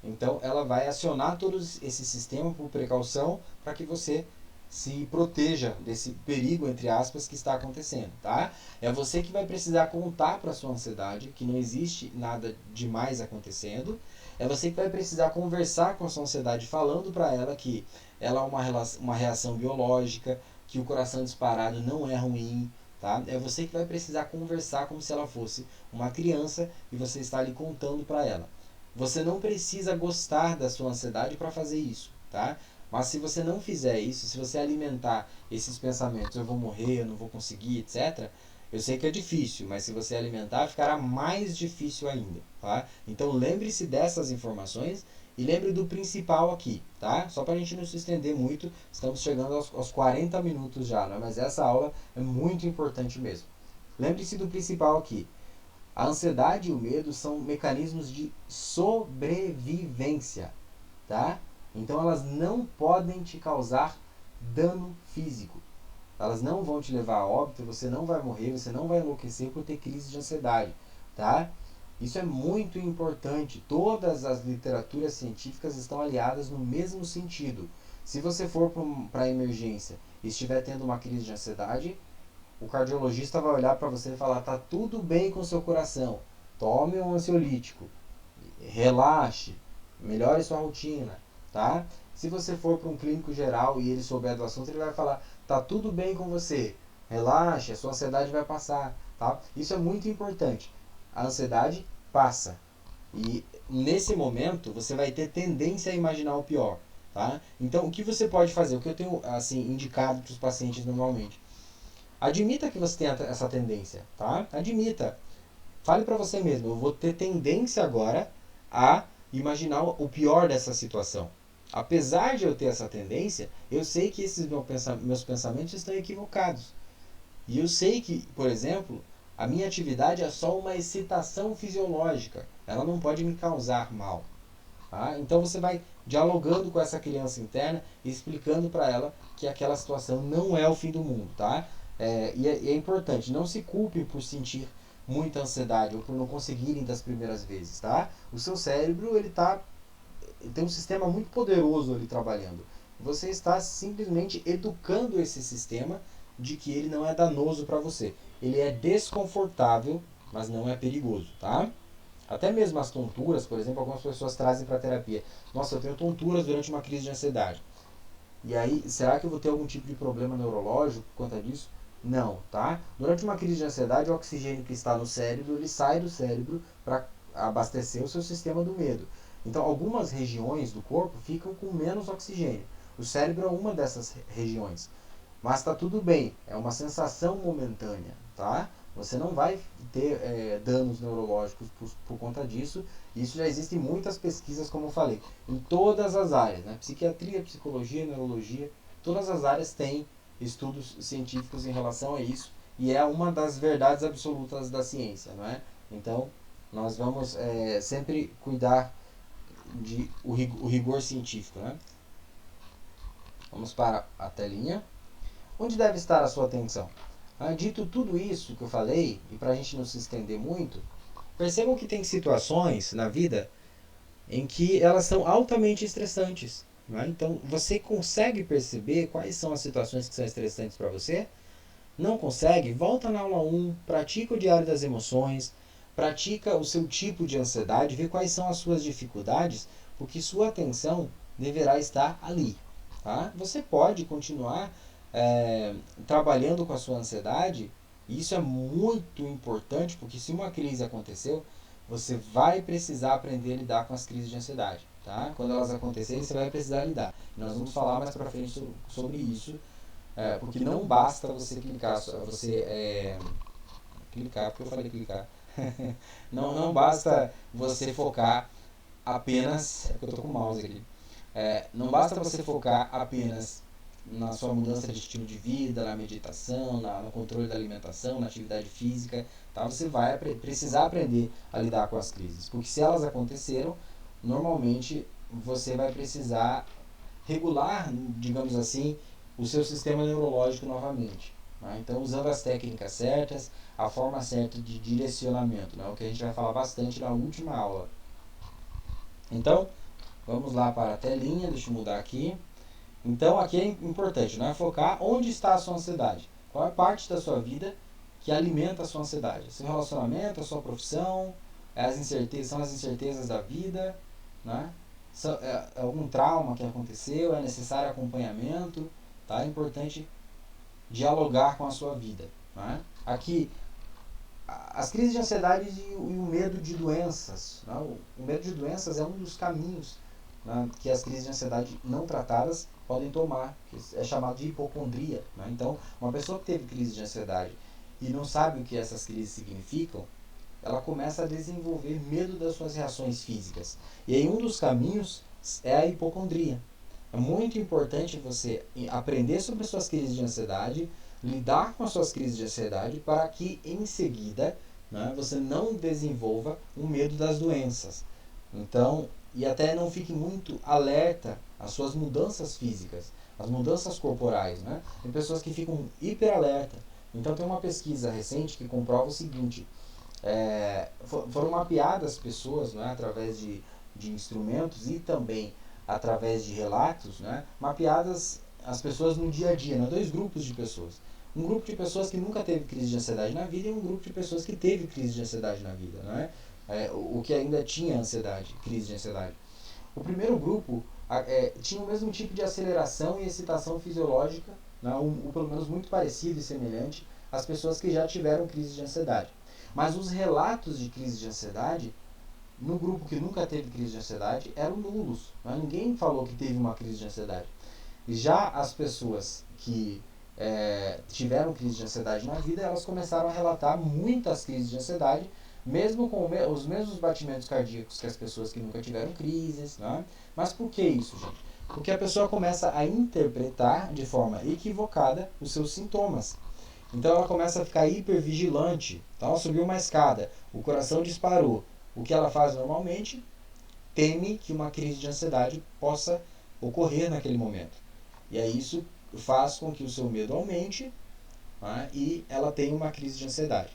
S1: então ela vai acionar todo esse sistema por precaução para que você se proteja desse perigo, entre aspas, que está acontecendo, tá? É você que vai precisar contar para a sua ansiedade que não existe nada demais acontecendo. É você que vai precisar conversar com a sua ansiedade falando para ela que ela é uma reação biológica, que o coração disparado não é ruim, tá? É você que vai precisar conversar como se ela fosse uma criança e você está ali contando para ela. Você não precisa gostar da sua ansiedade para fazer isso, tá? Mas se você não fizer isso, se você alimentar esses pensamentos, eu vou morrer, eu não vou conseguir, etc., eu sei que é difícil, mas se você alimentar, ficará mais difícil ainda, tá? Então lembre-se dessas informações e lembre do principal aqui, tá? Só para a gente não se estender muito, estamos chegando aos 40 minutos já, né? Mas essa aula é muito importante mesmo. Lembre-se do principal aqui. A ansiedade e o medo são mecanismos de sobrevivência, tá? Então elas não podem te causar dano físico. Elas não vão te levar a óbito, você não vai morrer, você não vai enlouquecer por ter crise de ansiedade, tá? Isso é muito importante. Todas as literaturas científicas estão aliadas no mesmo sentido. Se você for para a emergência e estiver tendo uma crise de ansiedade, o cardiologista vai olhar para você e falar: tá tudo bem com o seu coração, tome um ansiolítico, relaxe, melhore sua rotina, tá? Se você for para um clínico geral e ele souber do assunto, ele vai falar: tá tudo bem com você, relaxe, a sua ansiedade vai passar, tá? Isso é muito importante. A ansiedade passa e nesse momento você vai ter tendência a imaginar o pior, tá? Então o que você pode fazer, o que eu tenho assim indicado para os pacientes normalmente: admita que você tem essa tendência, tá? Admita. Fale para você mesmo: eu vou ter tendência agora a imaginar o pior dessa situação. Apesar de eu ter essa tendência, eu sei que esses meus pensamentos estão equivocados. E eu sei que, por exemplo, a minha atividade é só uma excitação fisiológica. Ela não pode me causar mal. Tá? Então você vai dialogando com essa criança interna e explicando para ela que aquela situação não é o fim do mundo. Tá? E é importante, não se culpe por sentir muita ansiedade ou por não conseguirem das primeiras vezes. Tá? O seu cérebro ele está tem um sistema muito poderoso ali trabalhando. Você está simplesmente educando esse sistema de que ele não é danoso para você. Ele é desconfortável, mas não é perigoso, tá? Até mesmo as tonturas, por exemplo, algumas pessoas trazem para terapia. Nossa, eu tenho tonturas durante uma crise de ansiedade. E aí, será que eu vou ter algum tipo de problema neurológico por conta disso? Não, tá? Durante uma crise de ansiedade, o oxigênio que está no cérebro, ele sai do cérebro para abastecer o seu sistema do medo. Então, algumas regiões do corpo ficam com menos oxigênio. O cérebro é uma dessas regiões. Mas está tudo bem, é uma sensação momentânea, tá? Você não vai ter danos neurológicos por conta disso. Isso já existem muitas pesquisas, como eu falei, em todas as áreas, né? Psiquiatria, psicologia, neurologia, todas as áreas têm estudos científicos em relação a isso, e é uma das verdades absolutas da ciência, não é? Então, nós vamos sempre cuidar de o rigor científico, né? Vamos para a telinha. Onde deve estar a sua atenção? Dito tudo isso que eu falei, e para a gente não se estender muito, percebam que tem situações na vida em que elas são altamente estressantes. Não é? Então, você consegue perceber quais são as situações que são estressantes para você? Não consegue? Volta na aula 1, pratica o diário das emoções, pratica o seu tipo de ansiedade, vê quais são as suas dificuldades, porque sua atenção deverá estar ali. Tá? Você pode continuar trabalhando com a sua ansiedade, e isso é muito importante, porque se uma crise aconteceu, você vai precisar aprender a lidar com as crises de ansiedade. Tá? Quando elas acontecerem, você vai precisar lidar. Nós vamos falar mais pra frente sobre isso, porque não basta você clicar, clicar, porque eu falei clicar. não basta você focar apenas, é que eu tô com o mouse aqui. Não basta você focar apenas na sua mudança de estilo de vida, na meditação, no controle da alimentação, na atividade física, tá? Você vai precisar aprender a lidar com as crises, porque se elas aconteceram, normalmente você vai precisar regular, digamos assim, o seu sistema neurológico novamente. Né? Então, usando as técnicas certas, a forma certa de direcionamento, né? O que a gente vai falar bastante na última aula. Então, vamos lá para a telinha, deixa eu mudar aqui. Então, aqui é importante, né? Focar onde está a sua ansiedade. Qual é a parte da sua vida que alimenta a sua ansiedade? Seu relacionamento, a sua profissão, são as incertezas da vida, né? Algum trauma que aconteceu, é necessário acompanhamento, tá? É importante dialogar com a sua vida, né? Aqui, as crises de ansiedade e o medo de doenças, né? O medo de doenças é um dos caminhos, né, que as crises de ansiedade não tratadas podem tomar, que é chamado de hipocondria, né? Então, uma pessoa que teve crise de ansiedade e não sabe o que essas crises significam, ela começa a desenvolver medo das suas reações físicas. E aí um dos caminhos é a hipocondria. É muito importante você aprender sobre as suas crises de ansiedade, lidar com as suas crises de ansiedade, para que em seguida, né, você não desenvolva um medo das doenças. Então, e até não fique muito alerta às suas mudanças físicas, às mudanças corporais. Né? Tem pessoas que ficam hiper alerta. Então tem uma pesquisa recente que comprova o seguinte: foram mapeadas pessoas, né, através de instrumentos e também através de relatos, né, mapeadas as pessoas no dia a dia, né, dois grupos de pessoas. Um grupo de pessoas que nunca teve crise de ansiedade na vida e um grupo de pessoas que teve crise de ansiedade na vida, né, o que ainda tinha ansiedade, crise de ansiedade. O primeiro grupo tinha o mesmo tipo de aceleração e excitação fisiológica, né, ou pelo menos muito parecido e semelhante às pessoas que já tiveram crise de ansiedade. Mas os relatos de crise de ansiedade, no grupo que nunca teve crise de ansiedade, eram nulos. Né? Ninguém falou que teve uma crise de ansiedade. Já as pessoas que tiveram crise de ansiedade na vida, elas começaram a relatar muitas crises de ansiedade, mesmo com os mesmos batimentos cardíacos que as pessoas que nunca tiveram crises. Né? Mas por que isso, gente? Porque a pessoa começa a interpretar de forma equivocada os seus sintomas. Então ela começa a ficar hipervigilante. Então ela subiu uma escada, o coração disparou. O que ela faz normalmente? Teme que uma crise de ansiedade possa ocorrer naquele momento. E aí isso faz com que o seu medo aumente, né, e ela tenha uma crise de ansiedade.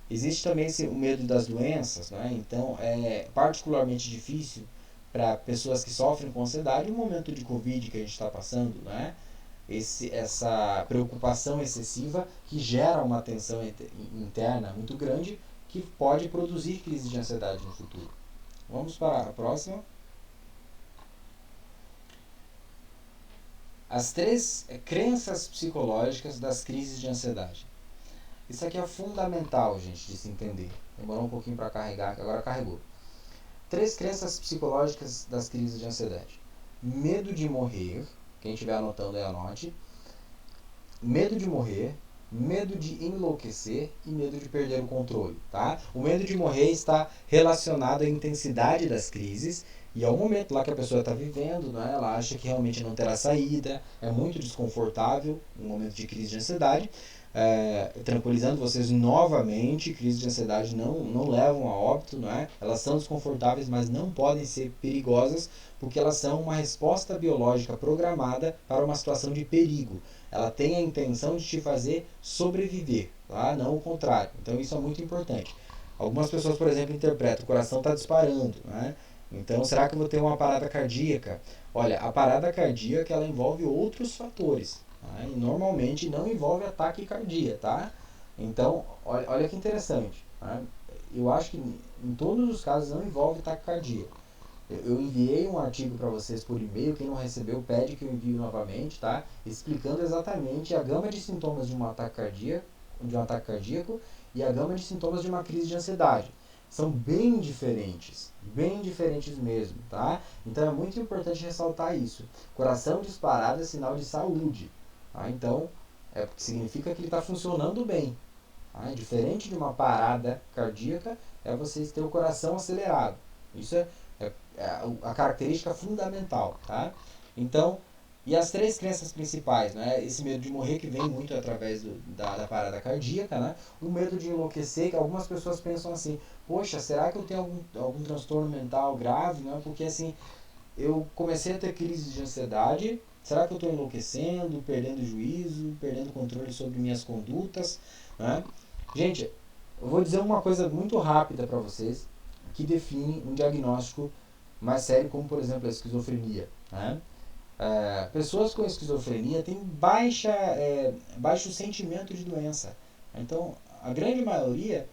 S1: Existe também o medo das doenças, né? Então é particularmente difícil para pessoas que sofrem com ansiedade, o momento de Covid que a gente está passando, né? Essa preocupação excessiva que gera uma tensão interna muito grande que pode produzir crise de ansiedade no futuro. Vamos para a próxima. As 3 crenças psicológicas das crises de ansiedade. Isso aqui é fundamental, gente, de se entender. Demorou um pouquinho para carregar, agora carregou. 3 crenças psicológicas das crises de ansiedade. Medo de morrer, quem estiver anotando aí anote. Medo de morrer, medo de enlouquecer e medo de perder o controle, tá? O medo de morrer está relacionado à intensidade das crises e ao momento lá que a pessoa está vivendo, né? Ela acha que realmente não terá saída, é muito desconfortável um momento de crise de ansiedade. Tranquilizando vocês novamente, crises de ansiedade não levam a óbito, né? Elas são desconfortáveis, mas não podem ser perigosas, porque elas são uma resposta biológica programada para uma situação de perigo. Ela tem a intenção de te fazer sobreviver, tá? Não o contrário. Então isso é muito importante. Algumas pessoas, por exemplo, interpretam: o coração está disparando, né? Então, será que eu vou ter uma parada cardíaca? Olha, a parada cardíaca ela envolve outros fatores, tá? E normalmente não envolve ataque cardíaco, tá? Então, olha que interessante, tá? Eu acho que em todos os casos não envolve ataque cardíaco. Eu enviei um artigo para vocês por e-mail, quem não recebeu pede que eu envie novamente, tá? Explicando exatamente a gama de sintomas de um ataque cardíaco e a gama de sintomas de uma crise de ansiedade. São bem diferentes mesmo, tá? Então é muito importante ressaltar isso. Coração disparado é sinal de saúde, tá? Então significa que ele está funcionando bem. Tá? Diferente de uma parada cardíaca, é você ter o coração acelerado. Isso é a característica fundamental, tá? Então, e as 3 crenças principais, né? Esse medo de morrer que vem muito através da parada cardíaca, né? O medo de enlouquecer, que algumas pessoas pensam assim: poxa, será que eu tenho algum transtorno mental grave, né? Porque assim, eu comecei a ter crise de ansiedade, será que eu estou enlouquecendo, perdendo juízo, perdendo controle sobre minhas condutas, né? Gente, eu vou dizer uma coisa muito rápida para vocês que define um diagnóstico mais sério, como por exemplo a esquizofrenia, né? Pessoas com esquizofrenia têm baixo sentimento de doença. Então, a grande maioria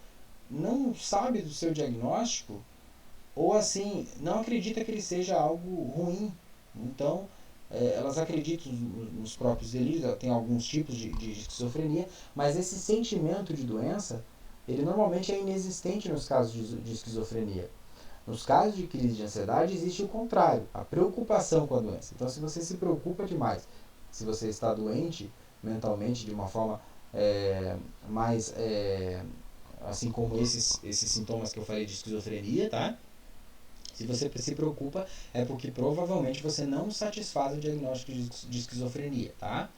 S1: não sabe do seu diagnóstico ou assim, não acredita que ele seja algo ruim. Então, elas acreditam nos próprios delírios, tem alguns tipos de esquizofrenia, mas esse sentimento de doença, ele normalmente é inexistente nos casos de esquizofrenia. Nos casos de crise de ansiedade existe o contrário, a preocupação com a doença. Então, se você se preocupa demais, se você está doente mentalmente de uma forma mais, assim como esses sintomas que eu falei de esquizofrenia, tá? Se você se preocupa, é porque provavelmente você não satisfaz o diagnóstico de esquizofrenia, tá?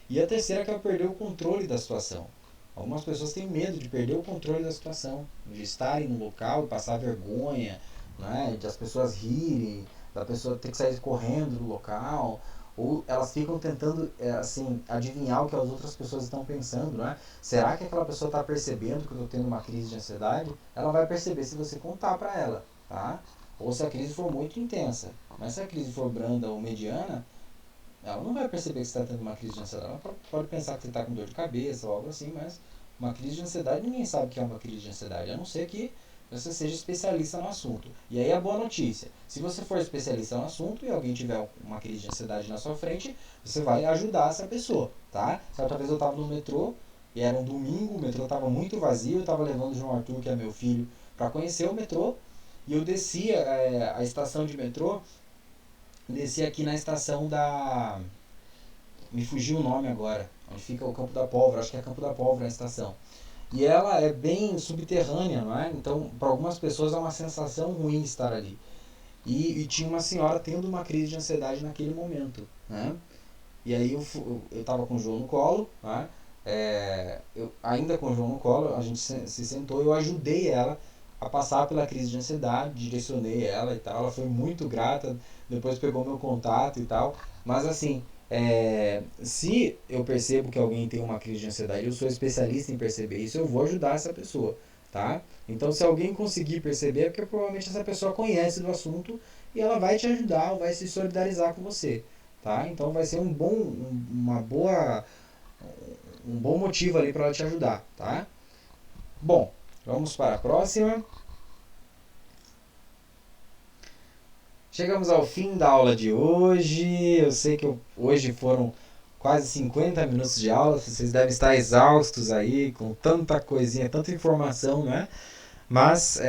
S1: E a terceira que é perder o controle da situação. Algumas pessoas têm medo de perder o controle da situação, de estarem no local e passar vergonha, né? De as pessoas rirem, da pessoa ter que sair correndo do local, ou elas ficam tentando assim, adivinhar o que as outras pessoas estão pensando, né? Será que aquela pessoa está percebendo que eu estou tendo uma crise de ansiedade? Ela vai perceber se você contar para ela, tá? Ou se a crise for muito intensa. Mas se a crise for branda ou mediana, ela não vai perceber que você está tendo uma crise de ansiedade. Ela pode pensar que você está com dor de cabeça ou algo assim, mas uma crise de ansiedade ninguém sabe que é uma crise de ansiedade, a não ser que você seja especialista no assunto. E aí a boa notícia: se você for especialista no assunto e alguém tiver uma crise de ansiedade na sua frente, você vai ajudar essa pessoa, tá? Certa vez eu estava no metrô e era um domingo, o metrô estava muito vazio, eu estava levando o João Arthur, que é meu filho, para conhecer o metrô, e eu descia a estação de metrô, desci aqui na estação da... Me fugiu o nome agora, onde fica o Campo da Pólvora, acho que é Campo da Pólvora a estação. E ela é bem subterrânea, não é? Então, para algumas pessoas é uma sensação ruim estar ali. E tinha uma senhora tendo uma crise de ansiedade naquele momento, né? E aí eu tava com o João no colo, né? Ainda com o João no colo, a gente se sentou e eu ajudei ela a passar pela crise de ansiedade, direcionei ela e tal. Ela foi muito grata, depois pegou meu contato e tal. Mas assim, se eu percebo que alguém tem uma crise de ansiedade, eu sou especialista em perceber isso, eu vou ajudar essa pessoa, tá? Então, se alguém conseguir perceber, é porque provavelmente essa pessoa conhece do assunto e ela vai te ajudar ou vai se solidarizar com você, tá? Então vai ser um bom motivo ali para ela te ajudar, tá? Bom, vamos para a próxima. Chegamos ao fim da aula de hoje. Eu sei que hoje foram quase 50 minutos de aula. Vocês devem estar exaustos aí, com tanta coisinha, tanta informação, né? Mas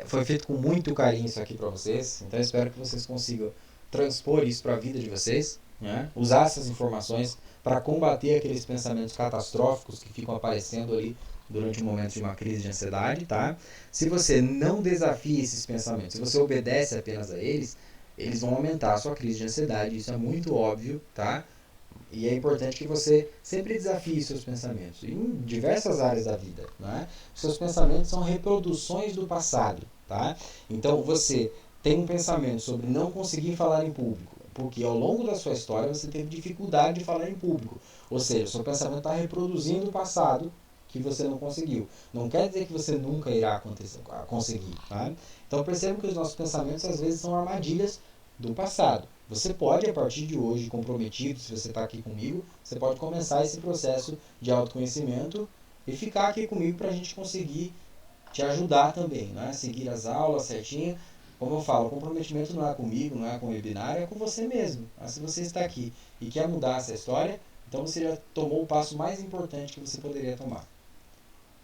S1: foi feito com muito carinho isso aqui para vocês. Então eu espero que vocês consigam transpor isso para a vida de vocês, né? Usar essas informações para combater aqueles pensamentos catastróficos que ficam aparecendo ali durante o momento de uma crise de ansiedade, tá? Se você não desafia esses pensamentos, se você obedece apenas a eles, eles vão aumentar a sua crise de ansiedade. Isso é muito óbvio, tá? E é importante que você sempre desafie seus pensamentos em diversas áreas da vida, né? Seus pensamentos são reproduções do passado, tá? Então você tem um pensamento sobre não conseguir falar em público, porque ao longo da sua história você teve dificuldade de falar em público. Ou seja, o seu pensamento está reproduzindo o passado que você não conseguiu. Não quer dizer que você nunca irá conseguir, tá? Então perceba que os nossos pensamentos às vezes são armadilhas do passado. Você pode, a partir de hoje, comprometido, se você está aqui comigo, você pode começar esse processo de autoconhecimento e ficar aqui comigo para a gente conseguir te ajudar também, né? Seguir as aulas certinho. Como eu falo, o comprometimento não é comigo, não é com o webinar, é com você mesmo. Mas se você está aqui e quer mudar essa história, então você já tomou o passo mais importante que você poderia tomar.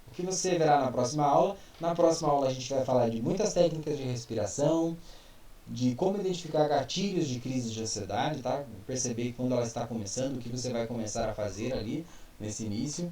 S1: O que você verá na próxima aula? Na próxima aula a gente vai falar de muitas técnicas de respiração, de como identificar gatilhos de crise de ansiedade, tá? Perceber quando ela está começando, o que você vai começar a fazer ali nesse início.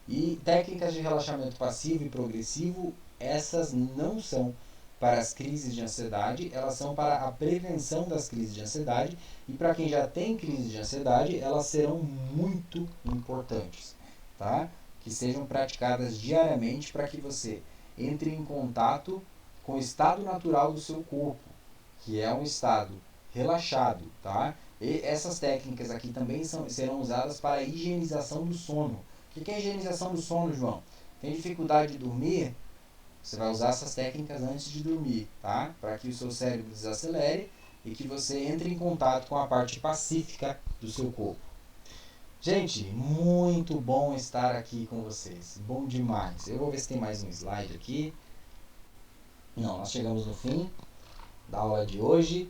S1: E técnicas de relaxamento passivo e progressivo, essas não são para as crises de ansiedade, elas são para a prevenção das crises de ansiedade. E para quem já tem crise de ansiedade, elas serão muito importantes, tá? Que sejam praticadas diariamente para que você entre em contato com o estado natural do seu corpo, que é um estado relaxado, tá? E essas técnicas aqui também serão usadas para a higienização do sono. O que é a higienização do sono, João? Tem dificuldade de dormir? Você vai usar essas técnicas antes de dormir, tá? Para que o seu cérebro desacelere e que você entre em contato com a parte pacífica do seu corpo. Gente, muito bom estar aqui com vocês. Bom demais. Eu vou ver se tem mais um slide aqui. Não, nós chegamos no fim da aula de hoje.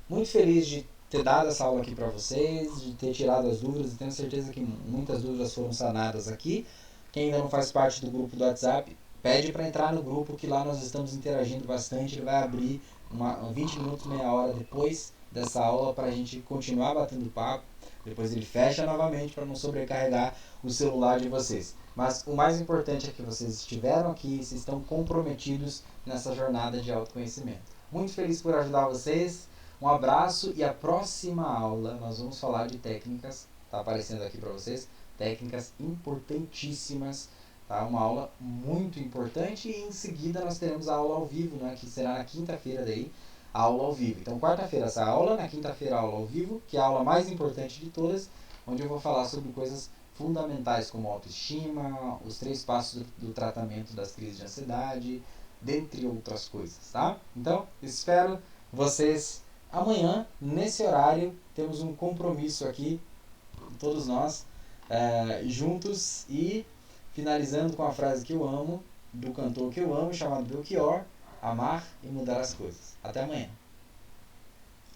S1: Muito feliz de ter dado essa aula aqui para vocês, de ter tirado as dúvidas. Tenho certeza que muitas dúvidas foram sanadas aqui. Quem ainda não faz parte do grupo do WhatsApp, pede para entrar no grupo, que lá nós estamos interagindo bastante. Ele vai abrir 20 minutos, meia hora depois dessa aula para a gente continuar batendo papo. Depois ele fecha novamente para não sobrecarregar o celular de vocês. Mas o mais importante é que vocês estiveram aqui, vocês estão comprometidos nessa jornada de autoconhecimento. Muito feliz por ajudar vocês. Um abraço e a próxima aula nós vamos falar de técnicas, está aparecendo aqui para vocês, técnicas importantíssimas, tá? Uma aula muito importante e em seguida nós teremos a aula ao vivo, né? Que será na quinta-feira daí, a aula ao vivo. Então quarta-feira essa aula, na quinta-feira a aula ao vivo, que é a aula mais importante de todas, onde eu vou falar sobre coisas fundamentais como autoestima, os 3 passos do tratamento das crises de ansiedade, dentre outras coisas, tá? Então, espero vocês amanhã, nesse horário. Temos um compromisso aqui, todos nós, juntos, e finalizando com a frase que eu amo, do cantor que eu amo, chamado Belchior: amar e mudar as coisas. Até amanhã.